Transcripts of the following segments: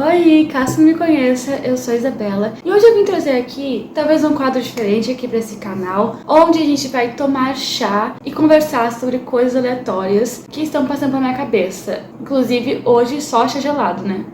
Oi, caso não me conheça, eu sou a Isabela e hoje eu vim trazer aqui talvez um quadro diferente aqui pra esse canal, onde a gente vai tomar chá e conversar sobre coisas aleatórias que estão passando pela minha cabeça. Inclusive, hoje só chá gelado, né?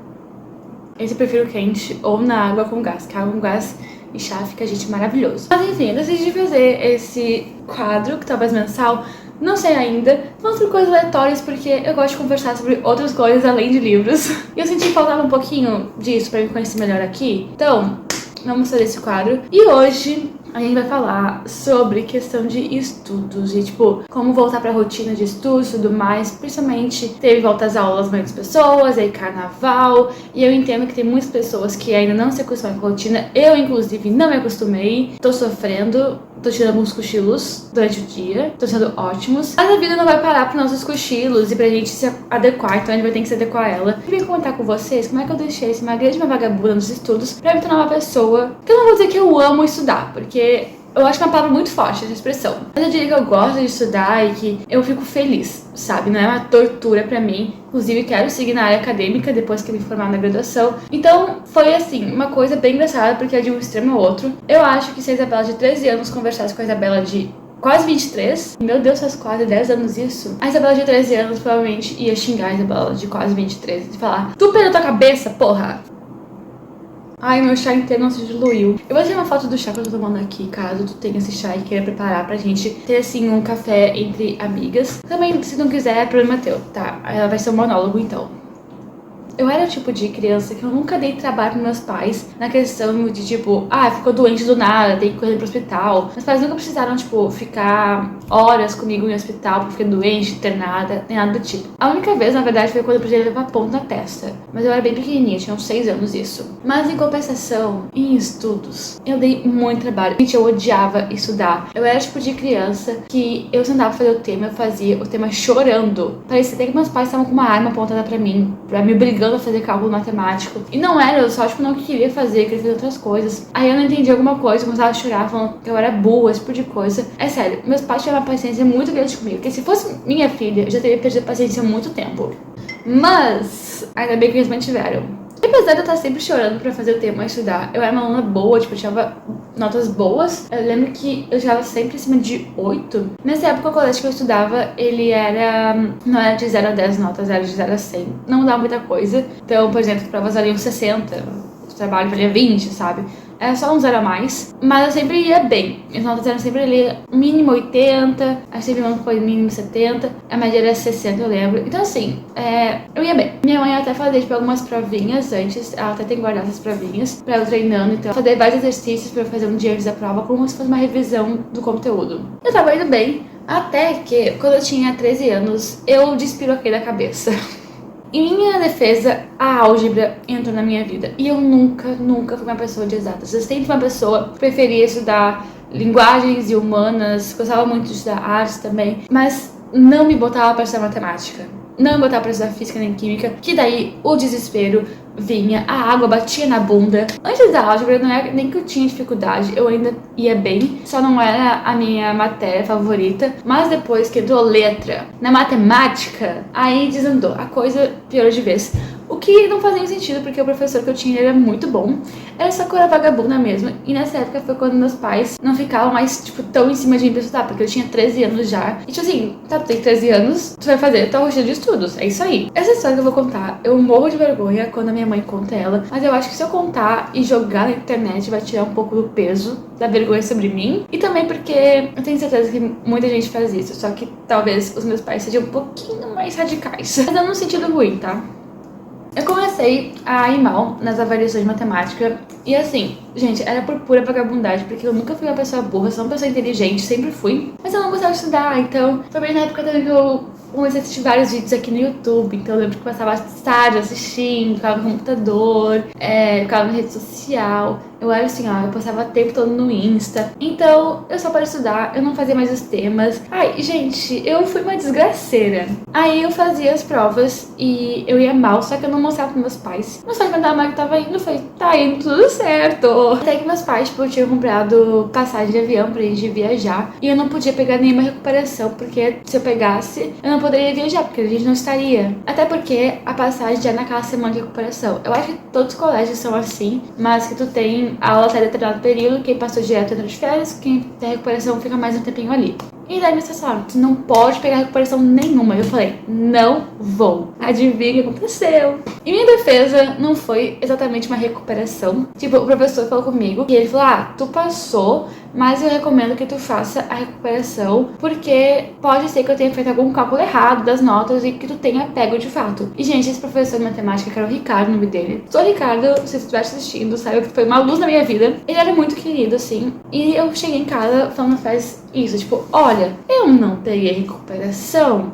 Esse eu prefiro quente ou na água com gás, que água com gás e chá fica, gente, maravilhoso. Mas enfim, eu decidi fazer esse quadro, que talvez mensal, não sei ainda, falando sobre coisas aleatórias porque eu gosto de conversar sobre outras coisas além de livros. E eu senti que faltava um pouquinho disso pra me conhecer melhor aqui. Então, vamos fazer esse quadro. E hoje a gente vai falar sobre questão de estudos e, tipo, como voltar pra rotina de estudos e tudo mais. Principalmente, teve volta às aulas muitas pessoas, aí carnaval. E eu entendo que tem muitas pessoas que ainda não se acostumam com a rotina. Eu, inclusive, não me acostumei. Tô sofrendo. Tô tirando alguns cochilos durante o dia, tô sendo ótimos. Mas a vida não vai parar pros nossos cochilos e pra gente se adequar, então a gente vai ter que se adequar a ela. Eu vim comentar com vocês como é que eu deixei esse uma grande vagabunda nos estudos pra me tornar uma pessoa que eu não vou dizer que eu amo estudar, porque eu acho que é uma palavra muito forte essa expressão. Mas eu diria que eu gosto de estudar e que eu fico feliz, sabe? Não é uma tortura pra mim. Inclusive, quero seguir na área acadêmica depois que eu me formar na graduação. Então, foi assim, uma coisa bem engraçada, porque é de um extremo ao outro. Eu acho que se a Isabela de 13 anos conversasse com a Isabela de quase 23, meu Deus, faz quase 10 anos isso. A Isabela de 13 anos provavelmente ia xingar a Isabela de quase 23 e falar: tu perdeu tua cabeça, porra! Ai, meu chá inteiro não se diluiu. Eu vou tirar uma foto do chá que eu tô tomando aqui, caso tu tenha esse chá e queira preparar pra gente ter, assim, um café entre amigas. Também, se não quiser, é problema teu, tá? Ela vai ser um monólogo, então. Eu era o tipo de criança que eu nunca dei trabalho pros meus pais na questão de, tipo, ficou doente do nada, tem que correr pro hospital. Meus pais nunca precisaram, tipo, ficar horas comigo no hospital porque fiquei doente, internada, nem nada do tipo. A única vez, na verdade, foi quando eu precisei levar ponto na testa. Mas eu era bem pequenininha, tinha uns 6 anos isso. Mas, em compensação, em estudos, eu dei muito trabalho. Gente, eu odiava estudar. Eu era o tipo de criança que eu sentava pra fazer o tema, eu fazia o tema chorando. Parecia até que meus pais estavam com uma arma apontada pra mim, pra me obrigando a fazer cálculo matemático. E não era, eu só, tipo, não queria fazer, queria fazer outras coisas. Aí eu não entendi alguma coisa, começava a chorar, falando que eu era boa, esse tipo de coisa. É sério, meus pais tinham uma paciência muito grande comigo, porque se fosse minha filha, eu já teria perdido a paciência há muito tempo. Mas, ainda bem que eles mantiveram. Apesar de eu estar sempre chorando pra fazer o tema e estudar, eu era uma aluna boa, tipo, eu tirava notas boas. Eu lembro que eu tirava sempre acima de 8. Nessa época, o colégio que eu estudava, ele era... não era de 0 a 10 notas, era de 0 a 100. Não dava muita coisa. Então, por exemplo, as provas valiam 60, o trabalho valia 20, sabe? Era só um 0 a mais, mas eu sempre ia bem. Minhas notas eram sempre ali, mínimo 80, aí sempre um foi mínimo 70, a média era 60, eu lembro. Então, assim, eu ia bem. Minha mãe até fazia, tipo, algumas provinhas antes, ela até tem guardado essas provinhas pra eu treinando, então fazer vários exercícios pra eu fazer um dia antes da prova, como se fosse uma revisão do conteúdo. Eu tava indo bem, até que, quando eu tinha 13 anos, eu despiroquei da cabeça. Em minha defesa, a álgebra entrou na minha vida. E eu nunca fui uma pessoa de exatas. Eu sempre fui uma pessoa que preferia estudar linguagens e humanas, gostava muito de estudar artes também, mas não me botava para estudar matemática. Não me botava para estudar física nem química, que daí o desespero vinha, a água batia na bunda. Antes da álgebra, não era nem que eu tinha dificuldade, eu ainda ia bem, só não era a minha matéria favorita. Mas depois que entrou letra na matemática, aí desandou, a coisa piorou de vez. O que não fazia sentido, porque o professor que eu tinha era muito bom. Era só que eu era vagabunda mesmo. E nessa época foi quando meus pais não ficavam mais, tipo, tão em cima de mim pra estudar, porque eu tinha 13 anos já. E tipo assim, tá, tu tem 13 anos, tu vai fazer tua rotina de estudos. É isso aí. Essa história que eu vou contar, eu morro de vergonha quando a minha mãe conta ela. Mas eu acho que se eu contar e jogar na internet, vai tirar um pouco do peso da vergonha sobre mim. E também porque eu tenho certeza que muita gente faz isso. Só que talvez os meus pais sejam um pouquinho mais radicais. Mas não no sentido ruim, tá? Eu comecei a ir mal nas avaliações de matemática e assim, gente, era por pura vagabundagem, porque eu nunca fui uma pessoa burra, sou uma pessoa inteligente, sempre fui, mas eu não gostava de estudar, então foi bem na época também que eu comecei a assistir vários vídeos aqui no YouTube, então eu lembro que passava tarde assistindo, ficava no computador, ficava na rede social. Eu era assim, eu passava o tempo todo no Insta. Então, eu só para estudar, eu não fazia mais os temas. Ai, gente, eu fui uma desgraceira. Aí eu fazia as provas e eu ia mal, só que eu não mostrava pros meus pais. Meus pais mandavam que tava indo, eu falei, tá indo tudo certo. Até que meus pais, tipo, tinham comprado passagem de avião pra gente viajar. E eu não podia pegar nenhuma recuperação, porque se eu pegasse, eu não não poderia viajar, porque a gente não estaria. Até porque a passagem já é naquela semana de recuperação. Eu acho que todos os colégios são assim, mas que tu tem a aula até determinado período, quem passou direto entra de férias, quem tem recuperação fica mais um tempinho ali. E daí me falaram, tu não pode pegar recuperação nenhuma. Eu falei, não vou. Adivinha o que aconteceu? Em minha defesa, não foi exatamente uma recuperação. Tipo, o professor falou comigo e ele falou, tu passou, mas eu recomendo que tu faça a recuperação, porque pode ser que eu tenha feito algum cálculo errado das notas e que tu tenha pego de fato. E, gente, esse professor de matemática, que era o Ricardo, o nome dele. Sou Ricardo, se você estiver assistindo, sabe que foi uma luz na minha vida. Ele era muito querido, assim. E eu cheguei em casa falando faz isso, tipo, olha, eu não peguei recuperação,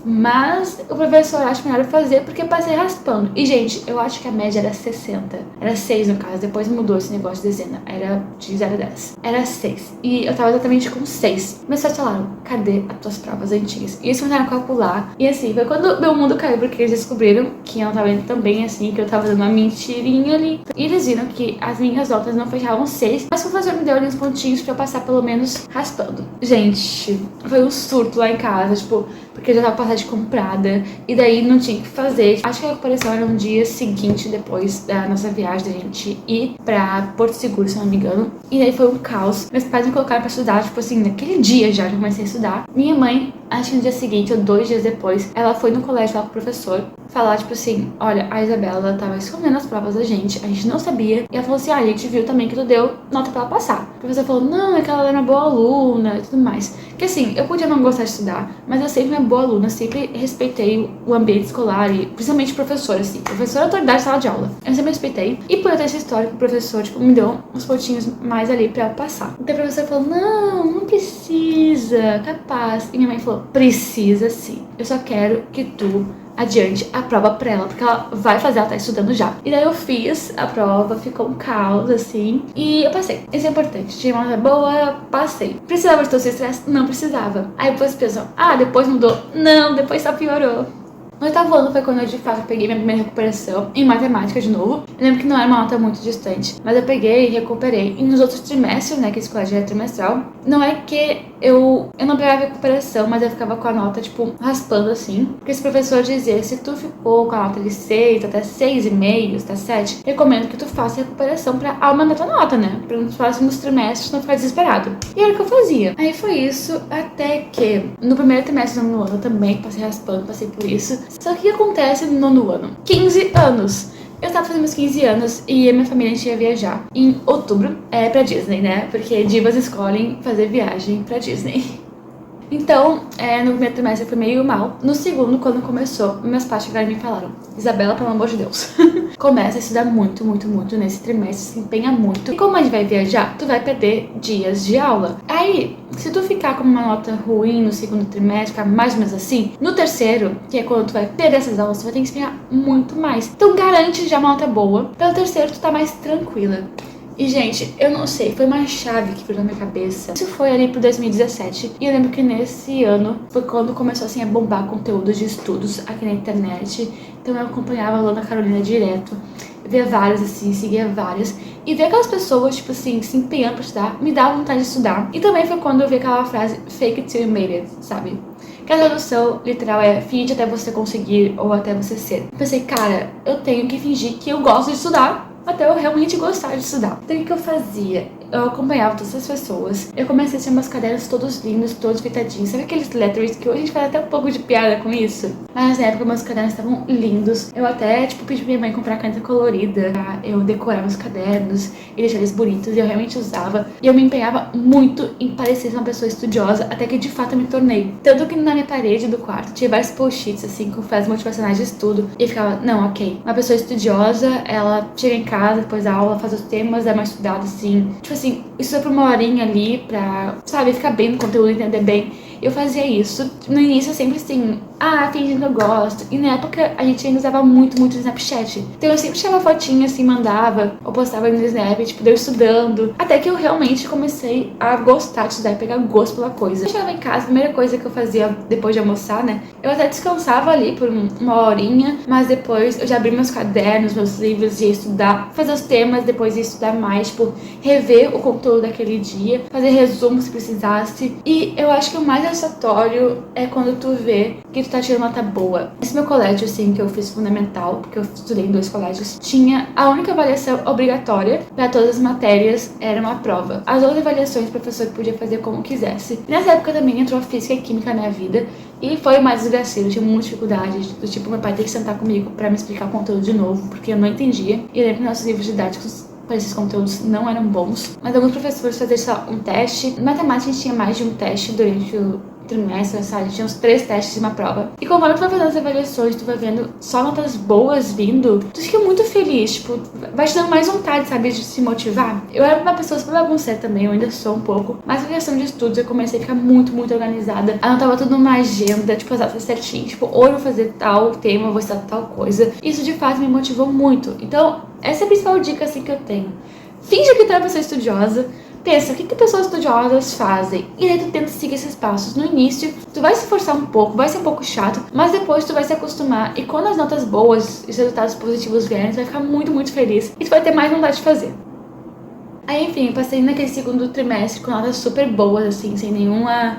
mas o professor acha melhor eu fazer porque eu passei raspando. E, gente, eu acho que a média era 60. Era 6 no caso, depois mudou esse negócio de dezena. Era de 0 a 10. Era 6. E eu tava exatamente com 6. Mas só falaram, cadê as tuas provas antigas? E eles começaram a calcular. E assim, foi quando meu mundo caiu, porque eles descobriram que eu não tava indo tão bem assim, que eu tava dando uma mentirinha ali. E eles viram que as minhas notas não fechavam 6, mas o professor me deu ali uns pontinhos pra eu passar pelo menos raspando. Gente, foi um surto lá em casa, tipo, porque eu já tava passagem comprada, e daí não tinha o que fazer. Acho que a recuperação era um dia seguinte, depois da nossa viagem, da gente ir pra Porto Seguro, se não me engano. E daí foi um caos. Meus pais me colocaram pra estudar, tipo assim, naquele dia já eu comecei a estudar. Minha mãe, acho que no dia seguinte, ou 2 dias depois, ela foi no colégio lá com o professor, falar, tipo assim, olha, a Isabela tava escondendo as provas da gente, a gente não sabia. E ela falou assim, a gente viu também que tu deu nota pra ela passar. O professor falou, não, é que ela era uma boa aluna e tudo mais. Que assim, eu podia não gostar de estudar, mas eu sempre fui uma boa aluna, sempre respeitei o ambiente escolar e principalmente o professor, assim. Professor é autoridade de sala de aula. Eu sempre respeitei. E por eu ter essa história que o professor, tipo, me deu uns pontinhos mais ali pra ela passar. Então o professor falou, não precisa, capaz. E minha mãe falou, precisa sim. Eu só quero que tu adiante a prova pra ela, porque ela vai fazer, ela tá estudando já. E daí eu fiz a prova, ficou um caos, assim, e eu passei. Isso é importante, tinha uma nota boa, passei. Precisava de todo esse estresse? Não precisava. Aí depois pensam, depois mudou? Não, depois só piorou. No 8º ano foi quando eu de fato peguei minha primeira recuperação em matemática de novo. Eu lembro que não era uma nota muito distante, mas eu peguei e recuperei. E nos outros trimestres, né, que esse colégio é trimestral, não é que eu não pegava recuperação, mas eu ficava com a nota, tipo, raspando assim. Porque esse professor dizia, se tu ficou com a nota de 6, até 6,5, até 7, recomendo que tu faça recuperação pra aumentar tua nota, né? Pra nos próximos trimestres não ficar desesperado. E era o que eu fazia. Aí foi isso, até que no primeiro trimestre do 9º ano eu também passei raspando, passei por isso. Só que o que acontece no 9º ano? 15 anos. Eu tava fazendo meus 15 anos e a minha família ia viajar em outubro pra Disney, né? Porque divas escolhem fazer viagem pra Disney. Então, no primeiro trimestre eu fui meio mal. No segundo, quando começou, meus pais chegaram e me falaram, Isabela, pelo amor de Deus, começa a estudar muito, muito, muito nesse trimestre, se empenha muito. E como a gente vai viajar, tu vai perder dias de aula. Aí, se tu ficar com uma nota ruim no segundo trimestre, ficar mais ou menos assim, no terceiro, que é quando tu vai perder essas aulas, tu vai ter que empenhar muito mais. Então garante já uma nota boa. Pelo terceiro, tu tá mais tranquila. E, gente, eu não sei, foi uma chave que virou na minha cabeça. Isso foi ali pro 2017. E eu lembro que nesse ano foi quando começou, assim, a bombar conteúdo de estudos aqui na internet. Então eu acompanhava a Ana Carolina direto. Via vários, assim, seguia vários. E ver aquelas pessoas, tipo assim, se empenhando pra estudar, me dava vontade de estudar. E também foi quando eu vi aquela frase, fake it till you made it, sabe? Que a tradução literal é finge até você conseguir ou até você ser. Pensei, cara, eu tenho que fingir que eu gosto de estudar até eu realmente gostar de estudar. Então o que eu fazia? Eu acompanhava todas as pessoas. Eu comecei a ter meus cadernos todos lindos, todos fitadinhos. Sabe aqueles letters que hoje a gente faz até um pouco de piada com isso? Mas na época meus cadernos estavam lindos. Eu até, tipo, pedi pra minha mãe comprar caneta colorida pra eu decorar meus cadernos e deixar eles bonitos. E eu realmente usava. E eu me empenhava muito em parecer uma pessoa estudiosa, até que de fato eu me tornei. Tanto que na minha parede do quarto tinha vários post-its, assim, com frases motivacionais de estudo. E eu ficava, não, ok. Uma pessoa estudiosa, ela chega em casa depois da aula, faz os temas, é mais estudada, assim. Tipo assim, isso é por uma horinha ali pra, sabe, ficar bem no conteúdo, entender bem. Eu fazia isso. No início, sempre assim, fingindo que eu gosto. E na época a gente ainda usava muito o Snapchat. Então eu sempre tirava fotinha assim, mandava, ou postava no Snap, tipo, eu estudando. Até que eu realmente comecei a gostar de estudar e pegar gosto pela coisa. Eu chegava em casa, a primeira coisa que eu fazia depois de almoçar, né? Eu até descansava ali por uma horinha, mas depois eu já abria meus cadernos, meus livros, ia estudar, fazer os temas, depois ia estudar mais, tipo, rever o conteúdo daquele dia, fazer resumo se precisasse. E eu acho que o mais satisfatório é quando tu vê que tu tá tirando nota boa. Esse meu colégio, assim, que eu fiz fundamental, porque eu estudei em 2 colégios, tinha a única avaliação obrigatória para todas as matérias, era uma prova. As outras avaliações o professor podia fazer como quisesse. Nessa época também entrou física e química na minha vida, e foi mais desgraçado, eu tinha muita dificuldade, do tipo, meu pai ter que sentar comigo pra me explicar o conteúdo de novo, porque eu não entendia. E eu lembro que nossos livros didáticos para esses conteúdos não eram bons, mas alguns professores faziam só um teste. Em matemática a gente tinha mais de um teste durante o trimestre, sabe? Tinha uns 3 testes e uma prova. E conforme tu vai fazendo as avaliações, tu vai vendo só notas boas vindo, tu fica muito feliz, tipo, vai te dando mais vontade, sabe, de se motivar. Eu era uma pessoa super bagunceira também, eu ainda sou um pouco, mas em questão de estudos eu comecei a ficar muito organizada. Anotava tudo numa agenda, tipo, as datas certinho, tipo, hoje eu vou fazer tal tema, vou estudar tal coisa. Isso de fato me motivou muito. Então, essa é a principal dica, assim, que eu tenho. Finge que tu é uma pessoa estudiosa. Pensa, o que pessoas estudiosas fazem? E aí tu tenta seguir esses passos. No início, tu vai se forçar um pouco, vai ser um pouco chato, mas depois tu vai se acostumar. E quando as notas boas e os resultados positivos vierem, tu vai ficar muito feliz. E tu vai ter mais vontade de fazer. Aí, enfim, eu passei naquele segundo trimestre com notas super boas, assim, sem nenhuma,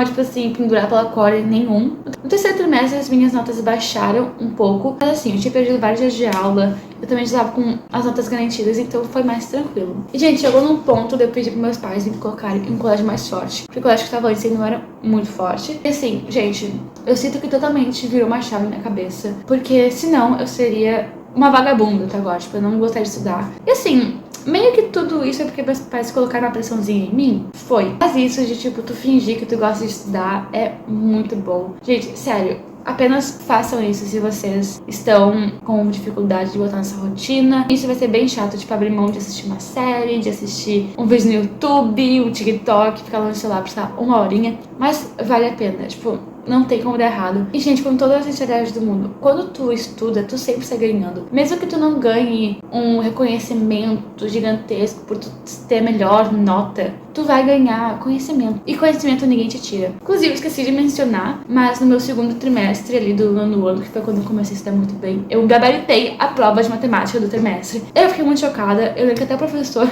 tipo assim, pendurar pela corda, nenhum. No terceiro trimestre, as minhas notas baixaram um pouco, mas assim, eu tinha perdido vários dias de aula, eu também estava com as notas garantidas, então foi mais tranquilo. E, gente, chegou num ponto de eu pedir pros meus pais me colocarem em um colégio mais forte, porque o colégio que eu tava antes ainda não era muito forte. E assim, gente, eu sinto que totalmente virou uma chave na minha cabeça, porque senão eu seria uma vagabunda até agora, tipo, eu não gostaria de estudar. E assim, meio que tudo isso é porque meus pais colocaram uma pressãozinha em mim. Foi. Mas isso de, tipo, tu fingir que tu gosta de estudar é muito bom. Gente, sério, apenas façam isso se vocês estão com dificuldade de botar nessa rotina. Isso vai ser bem chato, tipo, abrir mão de assistir uma série, de assistir um vídeo no YouTube, um TikTok, ficar lá no celular por, sei lá, uma horinha. Mas vale a pena, tipo, não tem como dar errado. E, gente, com toda a sinceridade do mundo, quando tu estuda, tu sempre está ganhando. Mesmo que tu não ganhe um reconhecimento gigantesco por tu ter a melhor nota, tu vai ganhar conhecimento. E conhecimento ninguém te tira. Inclusive, esqueci de mencionar, mas no meu segundo trimestre ali do nono ano, que foi quando eu comecei a estudar muito bem, eu gabaritei a prova de matemática do trimestre. Eu fiquei muito chocada. Eu lembro que até o professor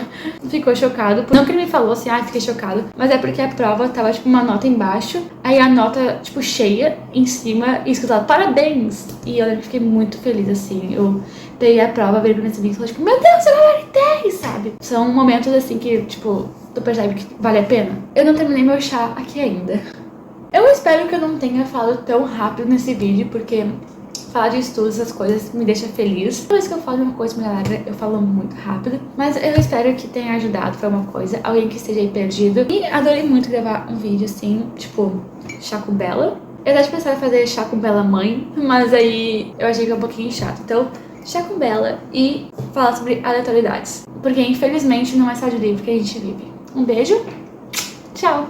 ficou chocado. Não que ele me falou assim, fiquei chocado, mas é porque a prova tava, tipo, uma nota embaixo, aí a nota, tipo, cheia em cima e escutava parabéns. E eu lembro que fiquei muito feliz, assim. Eu peguei a prova, virei pra minha amiga e falei, tipo, meu Deus, eu gabaritei, sabe? São momentos, assim, que, tipo, tu percebe que vale a pena. Eu não terminei meu chá aqui ainda. Eu espero que eu não tenha falado tão rápido nesse vídeo, porque falar de estudos, essas coisas, me deixa feliz. Toda vez que eu falo de uma coisa milagre, eu falo muito rápido. Mas eu espero que tenha ajudado pra uma coisa, alguém que esteja aí perdido. E adorei muito gravar um vídeo assim, tipo, chá com Bela. Eu até pensava em fazer chá com Bela mãe, mas aí eu achei que é um pouquinho chato. Então, chá com Bela e falar sobre aleatoriedades. Porque infelizmente não é só de livro que a gente vive. Um beijo, tchau!